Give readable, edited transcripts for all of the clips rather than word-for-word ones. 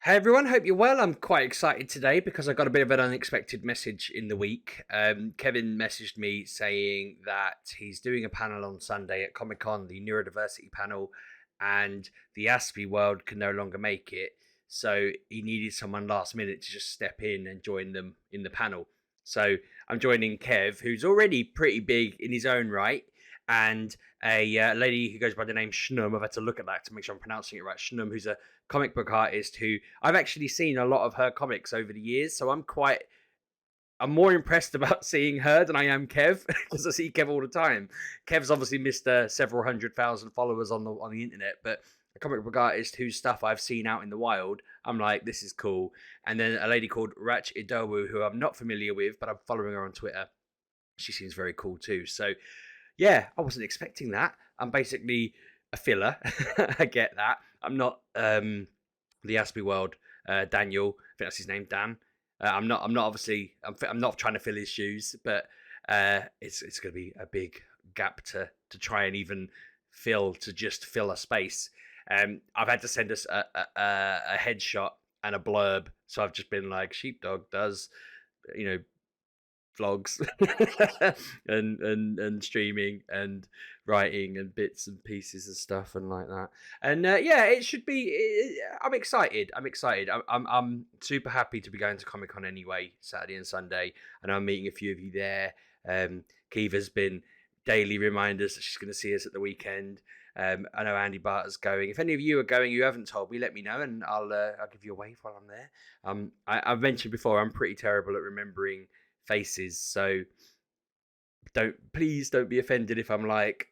Hey everyone, hope you're well. I'm quite excited today because I got a bit of an unexpected message in the week. Kevin messaged me saying that he's doing a panel on Sunday at Comic Con, the Neurodiversity panel, and the Aspie world can no longer make it. So he needed someone last minute to just step in and join them in the panel. So I'm joining Kev, who's already pretty big in his own right, and a lady who goes by the name Schnumm. I've had to look at that to make sure I'm pronouncing it right. Schnumm, who's a comic book artist who I've actually seen a lot of her comics over the years. So I'm more impressed about seeing her than I am Kev because I see Kev all the time. Kev's obviously missed several 100,000 followers on the internet, but a comic book artist whose stuff I've seen out in the wild, I'm like, this is cool. And then a lady called Rach Idowu, who I'm not familiar with, but I'm following her on Twitter. She seems very cool too. So yeah, I wasn't expecting that. I'm basically a filler. I get that. I'm not the Aspie World Daniel. I think that's his name, Dan. I'm not obviously. I'm not trying to fill his shoes, but it's going to be a big gap to try and even just fill a space. I've had to send us a headshot and a blurb, so I've just been like, Sheepdog does, vlogs and streaming and writing and bits and pieces and stuff and like that. And yeah, it should be. I'm excited. I'm super happy to be going to Comic Con anyway, Saturday and Sunday, and I'm meeting a few of you there. Kiva's been daily reminders that she's going to see us at the weekend. I know Andy Barter's going. If any of you are going, you haven't told me, let me know, and I'll give you a wave while I'm there. I've mentioned before, I'm pretty terrible at remembering faces, so please don't be offended if I'm like,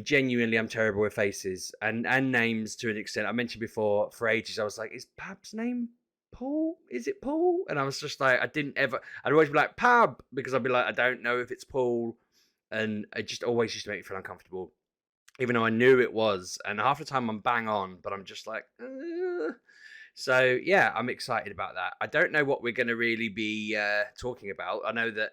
genuinely I'm terrible with faces and names to an extent. I mentioned before, for ages I was like, is Pab's name Paul? Is it Paul? And I was just like, I'd always be like Pab, because I'd be like, I don't know if it's Paul, and it just always used to make me feel uncomfortable, even though I knew it was, and half the time I'm bang on, but I'm just like So yeah, I'm excited about that. I don't know what we're going to really be talking about. I know that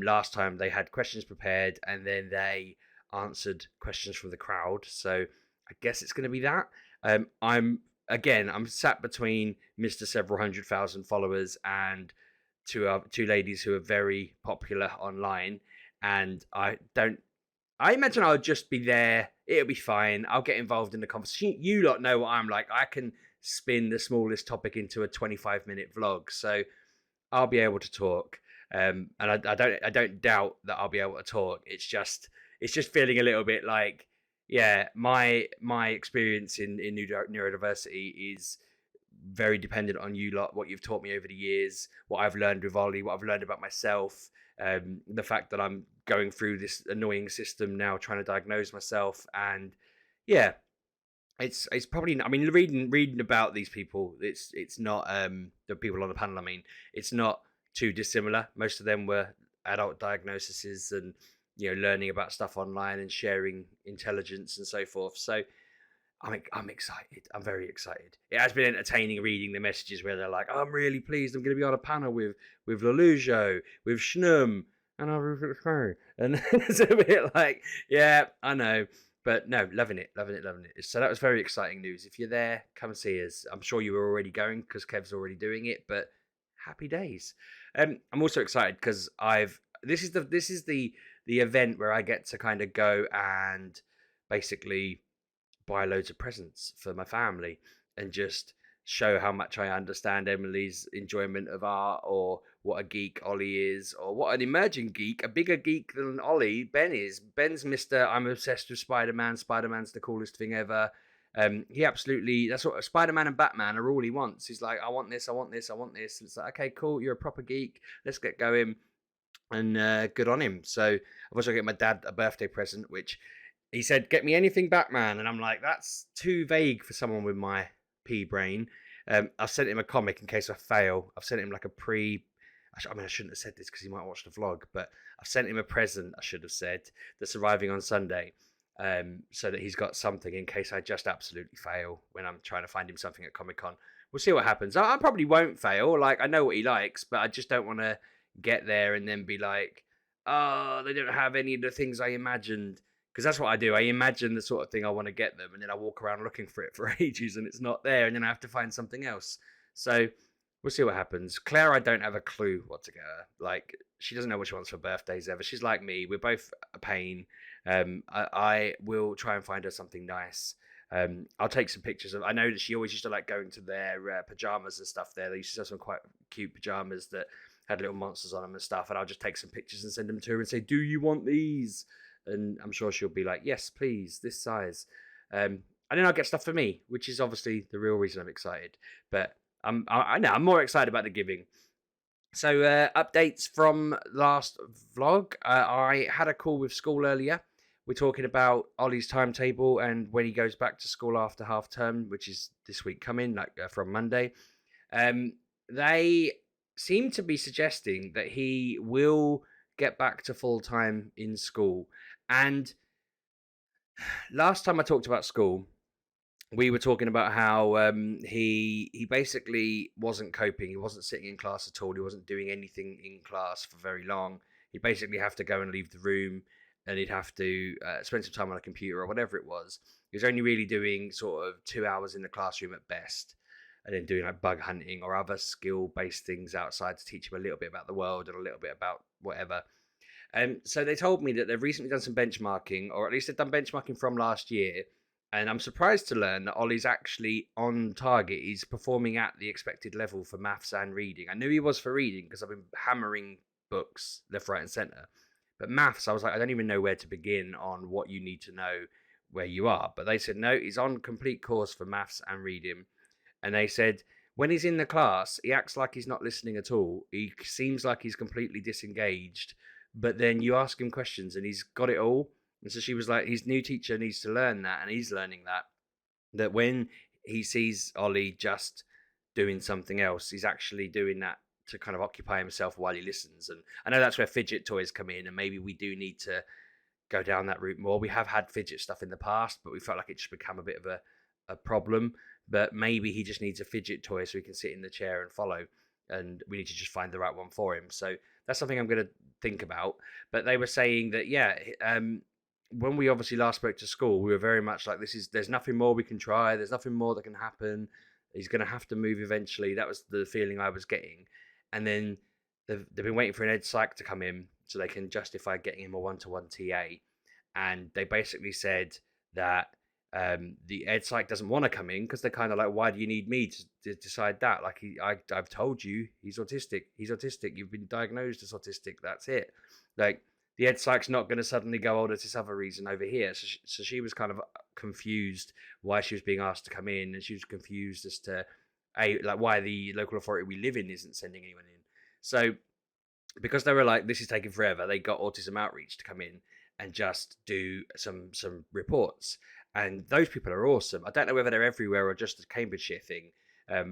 last time they had questions prepared and then they answered questions from the crowd. So I guess it's going to be that. I'm sat between Mr. Several 100,000 followers and two ladies who are very popular online, and I imagine I'll just be there. It'll be fine. I'll get involved in the conversation. You lot know what I'm like. I can spin the smallest topic into a 25-minute vlog, so I'll be able to talk. And I don't doubt that I'll be able to talk. It's just feeling a little bit like, yeah, my experience in neurodiversity is very dependent on you lot, what you've taught me over the years, what I've learned with Ollie, what I've learned about myself, the fact that I'm going through this annoying system now, trying to diagnose myself, and yeah, it's probably. Reading about these people, it's not the people on the panel. It's not too dissimilar. Most of them were adult diagnoses and learning about stuff online and sharing intelligence and so forth. So I'm excited. I'm very excited. It has been entertaining reading the messages where they're like, oh, I'm really pleased I'm going to be on a panel with Lelujo, with Schnumm, and it's a bit like, yeah, I know. But no, loving it. So that was very exciting news. If you're there, come see us. I'm sure you were already going because Kev's already doing it, but happy days. I'm also excited because this is the event where I get to kind of go and basically buy loads of presents for my family and just show how much I understand Emily's enjoyment of art, or what a geek Ollie is, or what an emerging geek, a bigger geek than Ollie, Ben is. Ben's Mr. I'm obsessed with Spider-Man. Spider-Man's the coolest thing ever. He absolutely, that's what Spider-Man and Batman are all he wants. He's like, I want this. It's like, okay, cool, you're a proper geek. Let's get going. And good on him. So I've also got my dad a birthday present, which he said, get me anything Batman. And I'm like, that's too vague for someone with my pea brain. I've sent him a comic in case I fail. I've sent him like I shouldn't have said this because he might watch the vlog, but I've sent him a present, I should have said, that's arriving on Sunday, so that he's got something in case I just absolutely fail when I'm trying to find him something at Comic-Con. We'll see what happens. I probably won't fail. Like, I know what he likes, but I just don't want to get there and then be like, oh, they don't have any of the things I imagined. because that's what I do. I imagine the sort of thing I want to get them, and then I walk around looking for it for ages, and it's not there, and then I have to find something else. So we'll see what happens. Claire, I don't have a clue what to get her. Like, she doesn't know what she wants for birthdays ever. She's like me. We're both a pain. I will try and find her something nice. I'll take some pictures of. I know that she always used to like going to their pajamas and stuff. There, they used to have some quite cute pajamas that had little monsters on them and stuff. And I'll just take some pictures and send them to her and say, "Do you want these?" And I'm sure she'll be like, "Yes, please, this size." And then I'll get stuff for me, which is obviously the real reason I'm excited. But I know I'm more excited about the giving. So updates from last vlog. I had a call with school earlier. We're talking about Ollie's timetable and when he goes back to school after half term, which is this week coming, like from Monday. They seem to be suggesting that he will get back to full time in school. And last time I talked about school, we were talking about how he basically wasn't coping. He wasn't sitting in class at all. He wasn't doing anything in class for very long. He'd basically have to go and leave the room, and he'd have to spend some time on a computer or whatever it was. He was only really doing sort of 2 hours in the classroom at best, and then doing like bug hunting or other skill-based things outside to teach him a little bit about the world and a little bit about whatever. So they told me that they've recently done some benchmarking, or at least they've done benchmarking from last year. And I'm surprised to learn that Ollie's actually on target. He's performing at the expected level for maths and reading. I knew he was for reading because I've been hammering books left, right, and centre. But maths, I was like, I don't even know where to begin on what you need to know where you are. But they said, no, he's on complete course for maths and reading. And they said, when he's in the class, he acts like he's not listening at all. He seems like he's completely disengaged. But then you ask him questions and he's got it all. And so she was like, his new teacher needs to learn that, and he's learning that when he sees Ollie just doing something else, he's actually doing that to kind of occupy himself while he listens. And I know that's where fidget toys come in, and maybe we do need to go down that route more. We have had fidget stuff in the past, but we felt like it just become a bit of a problem. But maybe he just needs a fidget toy so he can sit in the chair and follow, and we need to just find the right one for him. So that's something I'm going to think about. But they were saying that, yeah, when we obviously last spoke to school, we were very much like, there's nothing more we can try. There's nothing more that can happen. He's going to have to move eventually. That was the feeling I was getting. And then they've been waiting for an ed psych to come in so they can justify getting him a one-to-one TA. And they basically said that the ed psych doesn't want to come in because they're kind of like, why do you need me to decide that? Like, I've told you he's autistic. He's autistic. You've been diagnosed as autistic. That's it. Like, the ed psych's not going to suddenly go, oh, there's this other reason over here. So she was kind of confused why she was being asked to come in, and she was confused as to like why the local authority we live in isn't sending anyone in. So because they were like, this is taking forever, they got Autism Outreach to come in and just do some reports. And those people are awesome. I don't know whether they're everywhere or just a Cambridgeshire thing. I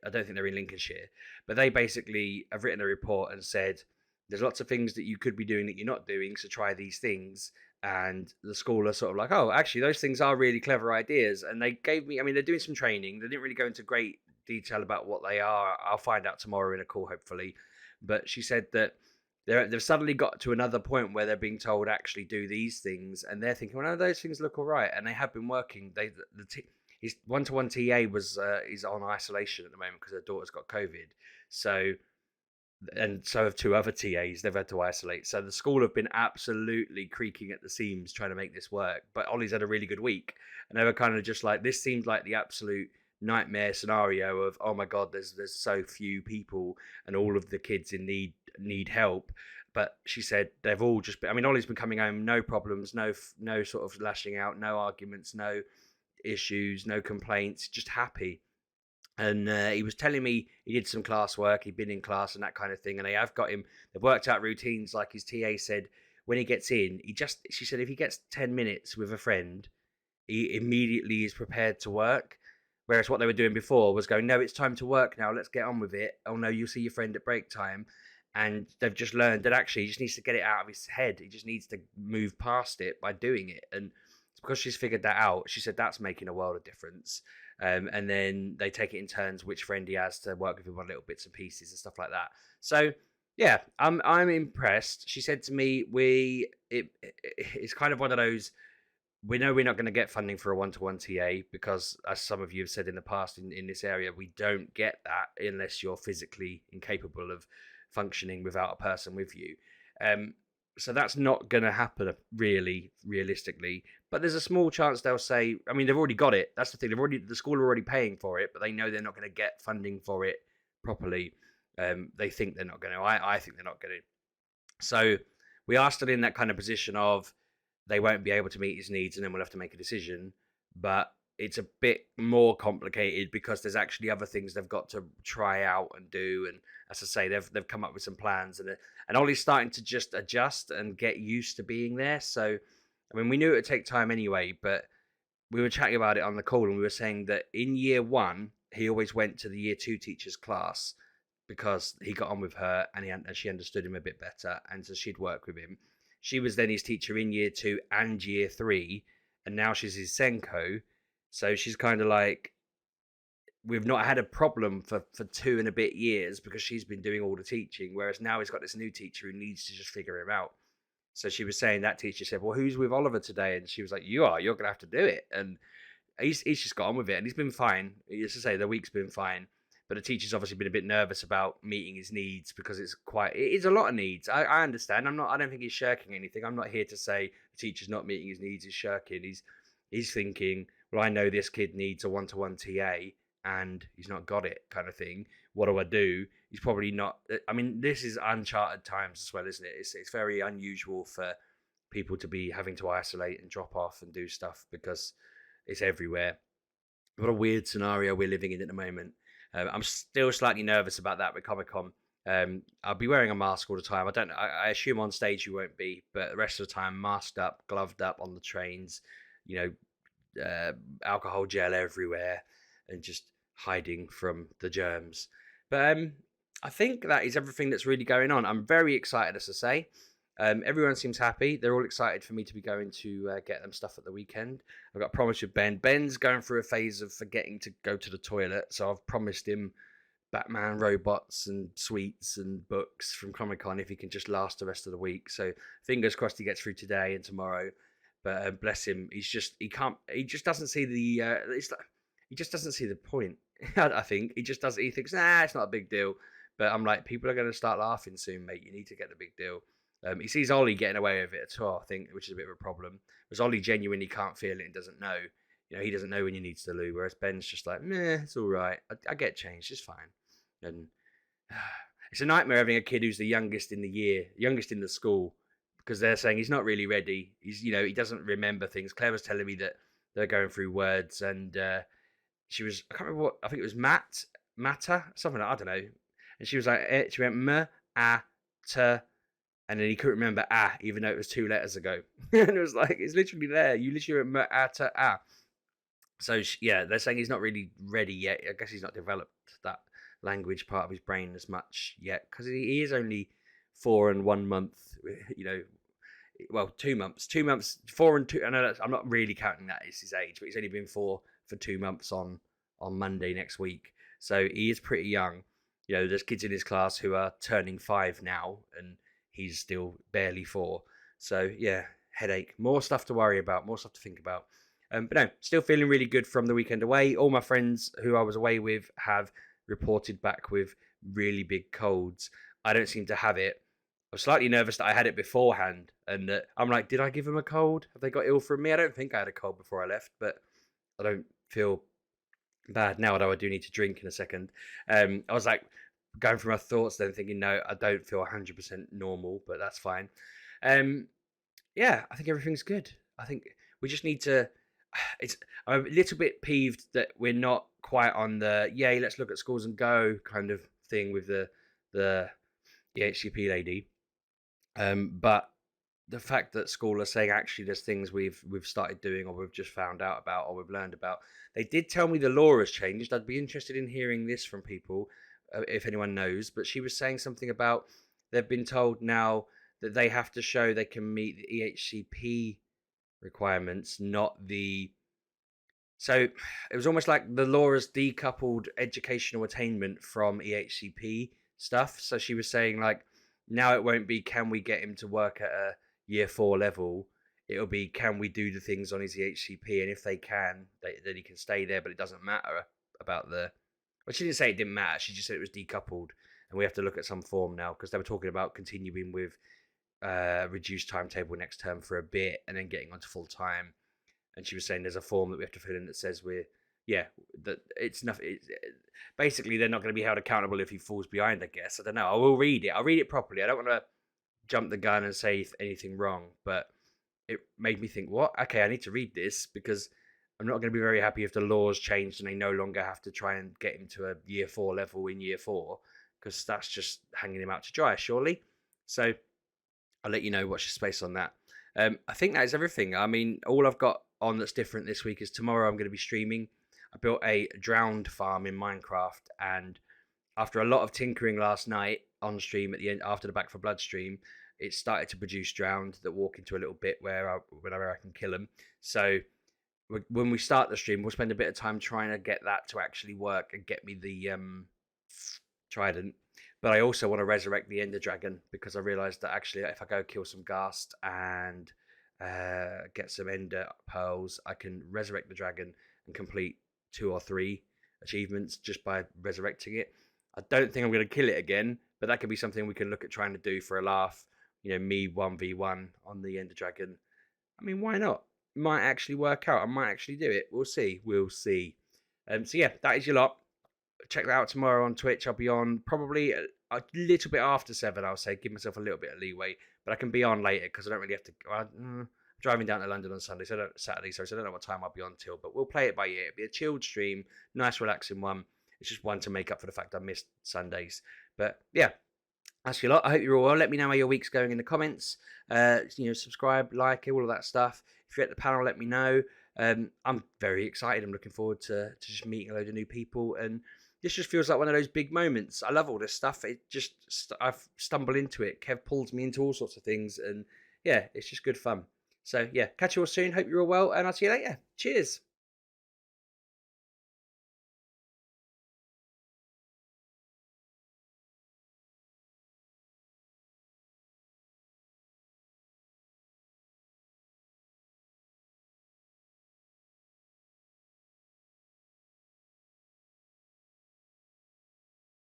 don't think they're in Lincolnshire. But they basically have written a report and said, there's lots of things that you could be doing that you're not doing, so try these things. And the school are sort of like, oh, actually, those things are really clever ideas. And they gave me, I mean, they're doing some training. They didn't really go into great detail about what they are. I'll find out tomorrow in a call, hopefully. But she said that they've suddenly got to another point where they're being told, actually do these things. And they're thinking, well, no, those things look all right. And they have been working. His one-to-one TA is on isolation at the moment because her daughter's got COVID. And so have two other TAs. They've had to isolate. So the school have been absolutely creaking at the seams trying to make this work. But Ollie's had a really good week. And they were kind of just like, this seemed like the absolute nightmare scenario of, oh my God, there's so few people and all of the kids in need help. But she said they've all just been, I mean, Ollie's been coming home, no problems, no sort of lashing out, no arguments, no issues, no complaints, just happy. And he was telling me he did some classwork, he'd been in class and that kind of thing. And they've worked out routines, like his TA said, when he gets in, she said, if he gets 10 minutes with a friend, he immediately is prepared to work. Whereas what they were doing before was going, no, it's time to work now, let's get on with it. Oh no, you'll see your friend at break time. And they've just learned that actually he just needs to get it out of his head. He just needs to move past it by doing it. And because she's figured that out, she said that's making a world of difference. And then they take it in turns which friend he has to work with him on little bits and pieces and stuff like that. So Yeah, I'm impressed. She said to me, it's kind of one of those. We know we're not going to get funding for a one-to-one TA because, as some of you have said in the past in this area, we don't get that unless you're physically incapable of functioning without a person with you. Um, so that's not going to happen really, realistically. But there's a small chance they'll say, I mean, they've already got it. That's the thing. The school are already paying for it, but they know they're not going to get funding for it properly. They think they're not going to. I think they're not going to. So we are still in that kind of position of they won't be able to meet his needs and then we'll have to make a decision. But it's a bit more complicated because there's actually other things they've got to try out and do. And as I say, they've come up with some plans, and Ollie's starting to just adjust and get used to being there. So, I mean, we knew it would take time anyway, but we were chatting about it on the call and we were saying that in year one, he always went to the year two teacher's class because he got on with her and she understood him a bit better, and so she'd work with him. She was then his teacher in year two and year three, and now she's his SENCO. So she's kind of like, we've not had a problem for 2 and a bit years because she's been doing all the teaching, whereas now he's got this new teacher who needs to just figure him out. So she was saying, that teacher said, well, who's with Oliver today? And she was like, you're going to have to do it. And he's just got on with it, and he's been fine. As I say, the week's been fine. But the teacher's obviously been a bit nervous about meeting his needs because it is a lot of needs. I understand. I don't think he's shirking anything. I'm not here to say the teacher's not meeting his needs, he's shirking. He's thinking, well, I know this kid needs a one-to-one TA and he's not got it, kind of thing. What do I do? He's probably not. I mean, this is uncharted times as well, isn't it? It's very unusual for people to be having to isolate and drop off and do stuff because it's everywhere. What a weird scenario we're living in at the moment. I'm still slightly nervous about that with Comic-Con. I'll be wearing a mask all the time. I assume on stage you won't be, but the rest of the time, masked up, gloved up on the trains, alcohol gel everywhere, and just hiding from the germs. But I think that is everything that's really going on. I'm very excited, as I say. Everyone seems happy. They're all excited for me to be going to get them stuff at the weekend. I've got a promise with Ben. Ben's going through a phase of forgetting to go to the toilet, so I've promised him Batman robots and sweets and books from Comic-Con if he can just last the rest of the week. So fingers crossed he gets through today and tomorrow. But bless him, he just doesn't see the he just doesn't see the point. I think he just doesn't. He thinks, it's not a big deal. But I'm like, people are going to start laughing soon, mate. You need to get the big deal. He sees Ollie getting away with it at all, I think, which is a bit of a problem. Whereas Ollie genuinely can't feel it and doesn't know. He doesn't know when he needs to loo. Whereas Ben's just like, meh, it's all right. I get changed, it's fine. And it's a nightmare having a kid who's the youngest in the year, youngest in the school, because they're saying he's not really ready. He doesn't remember things. Claire was telling me that they're going through words, and I can't remember what, I think it was matter, something like, I don't know. And she was like, she went, t, and then he couldn't remember even though it was 2 letters ago. And it was like, it's literally there. You literally went to. So, they're saying he's not really ready yet. I guess he's not developed that language part of his brain as much yet, because he is only 4 and 1 month, 2 months. 2 months, 4 and 2. I know I'm not really counting that as his age, but he's only been 4 for 2 months on Monday next week. So he is pretty young. There's kids in his class who are turning 5 now, and he's still barely 4. So, headache. More stuff to worry about, more stuff to think about. But no, still feeling really good from the weekend away. All my friends who I was away with have reported back with really big colds. I don't seem to have it. I was slightly nervous that I had it beforehand. And I'm like, did I give them a cold? Have they got ill from me? I don't think I had a cold before I left, but I don't feel bad now, although I do need to drink in a second. I was like, going through my thoughts then thinking, no, I don't feel 100% normal, but that's fine. I think everything's good. I think we just need to, I'm a little bit peeved that we're not quite on the, let's look at schools and go kind of thing with the HCP lady. But the fact that school are saying actually there's things we've started doing or we've just found out about or we've learned about. They did tell me the law has changed. I'd be interested in hearing this from people. If anyone knows, but she was saying something about they've been told now that they have to show they can meet the EHCP requirements, not the. So it was almost like the law has decoupled educational attainment from EHCP stuff. So she was saying, like, Now it won't be, can we get him to work at a year 4 level? It'll be, can we do the things on his EHCP? And if they can, then he can stay there. But it doesn't matter about the... Well, she didn't say it didn't matter. She just said it was decoupled. And we have to look at some form now, because they were talking about continuing with reduced timetable next term for a bit and then getting onto full time. And she was saying there's a form that we have to fill in that says that it's nothing. Basically, they're not going to be held accountable if he falls behind, I guess. I don't know. I will read it. I'll read it properly. I don't want to jump the gun and say anything wrong, but it made me think, what? Okay, I need to read this, because I'm not going to be very happy if the laws changed and they no longer have to try and get him to a year 4 level in year 4, because that's just hanging him out to dry, surely. So I'll let you know what's your space on that. I think that is everything. I mean, all I've got on that's different this week is tomorrow I'm going to be streaming. I built a drowned farm in Minecraft, and after a lot of tinkering last night on stream at the end, after the Back for Blood stream, it started to produce drowned that walk into a little bit whenever I can kill them. So when we start the stream, we'll spend a bit of time trying to get that to actually work and get me the trident. But I also want to resurrect the Ender Dragon, because I realised that actually if I go kill some Ghast and get some Ender Pearls, I can resurrect the dragon and complete 2 or 3 achievements just by resurrecting it. I don't think I'm going to kill it again, but that could be something we can look at trying to do for a laugh. You know, me 1v1 on the Ender Dragon. I mean, why not? Might actually work out. I might actually do it. We'll see. We'll see. So yeah, that is your lot. Check that out tomorrow on Twitch. I'll be on probably a little bit after 7, I'll say. Give myself a little bit of leeway. But I can be on later, because I don't really have to... I'm driving down to London on Saturday, so I don't know what time I'll be on till. But we'll play it by ear. It'll be a chilled stream. Nice, relaxing one. It's just one to make up for the fact I missed Sundays. But yeah, that's your lot. I hope you're all well. Let me know how your week's going in the comments. Subscribe, like, all of that stuff. If you're at the panel, let me know. I'm very excited. I'm looking forward to just meeting a load of new people, and this just feels like one of those big moments. I love all this stuff. I've stumbled into it. Kev pulls me into all sorts of things, and yeah, it's just good fun. So yeah, catch you all soon. Hope you're all well, and I'll see you later. Cheers.